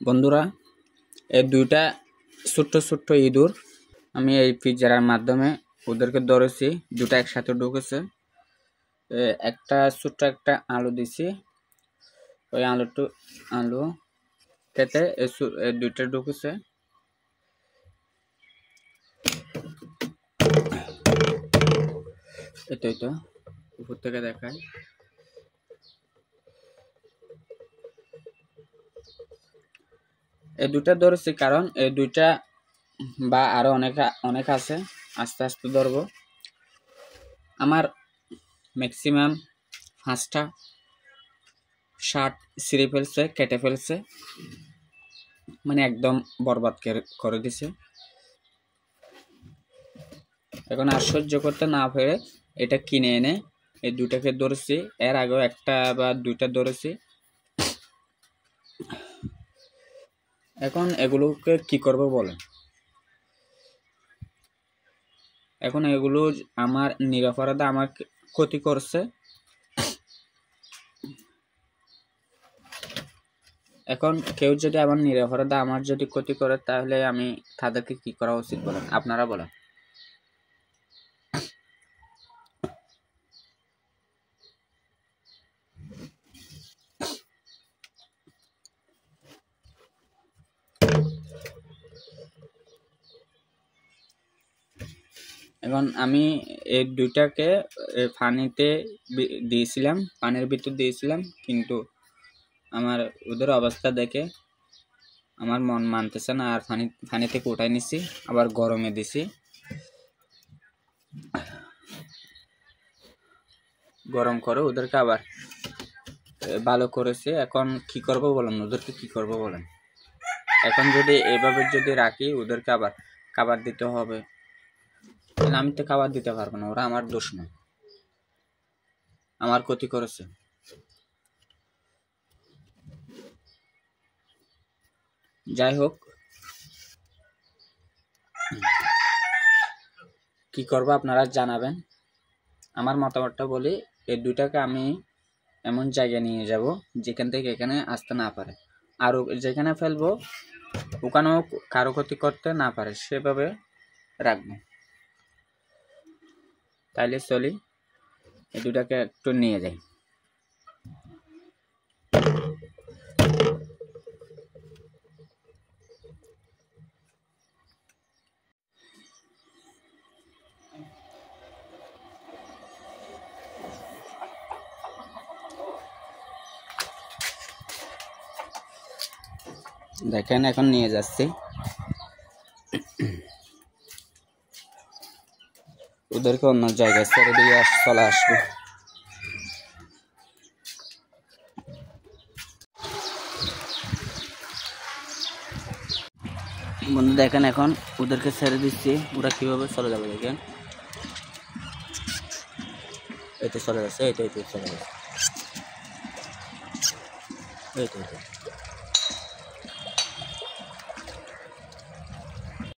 বন্ধুরা, এই দুইটা ছোট্ট ছোট্ট ইঁদুর আমি এই পিঞ্জারার মাধ্যমে ওদেরকে ধরেছি। দুটা একসাথে ঢুকেছে। একটা ছোট্ট একটা আলু দিছি, ওই আলু খেতে এই দুইটা ঢুকেছে। এটাই তো উপর থেকে দেখায়। এই দুইটা ধরেছি কারণ এই দুইটা বা আরো অনেক আছে, আস্তে আস্তে ধরবো। আমার ম্যাক্সিমাম 5টা শার্ট ছিঁড়ে ফেলছে, কেটে ফেলছে, মানে একদম বরবাদ করে দিছে। এখন আর সহ্য করতে না পেরে এটা কিনে এনে এই দুটাকে ধরেছি। এর আগেও একটা বা দুইটা ধরেছি। এখন এগুলোকে কি করব বলেন? এখন এগুলো আমার নিরপরাধে আমার ক্ষতি করছে। এখন কেউ যদি আমার নিরপরাধে আমার যদি ক্ষতি করে, তাহলে আমি তাদেরকে কি করা উচিত বলেন? আপনারা বলেন। এখন আমি এই দুইটাকে পানিতে দিয়েছিলাম, পানির ভিতর দিয়েছিলাম, কিন্তু আমার ওদের অবস্থা দেখে আমার মন মানতেছে না। আর পানি থেকে উঠাই নিছি, আবার গরমে দিছি। গরম করে ওদেরকে আবার ভালো করেছে। এখন কি করব বলেন? ওদেরকে কি করব বলেন? এখন যদি এভাবে যদি রাখি, ওদেরকে আবার খাবার দিতে হবে। আমি তো খাবার দিতে পারবো না, ওরা আমার দোষ না, আমার ক্ষতি করেছে। যাই হোক, কি করব আপনারা জানাবেন। আমার মতামতটা বলি, এই দুইটাকে আমি এমন জায়গায় নিয়ে যাব যেখান থেকে এখানে আসতে না পারে, আর যেখানে ফেলবো ওখানেও কারো ক্ষতি করতে না পারে, সেভাবে রাখবো। তাইলে চলি, এই দুটাকে একটু নিয়ে যাই। দেখেন, এখন নিয়ে যাচ্ছি। ওদেরকে অন্য জায়গায় ছেড়ে দিয়ে চলে আসবো। বন্ধু দেখেন, এখন ওদেরকে ছেড়ে দিচ্ছি, ওরা কিভাবে চলে যাবে দেখেন। এই তো চলে যাচ্ছে, এই তো চলে যাচ্ছে, এই তো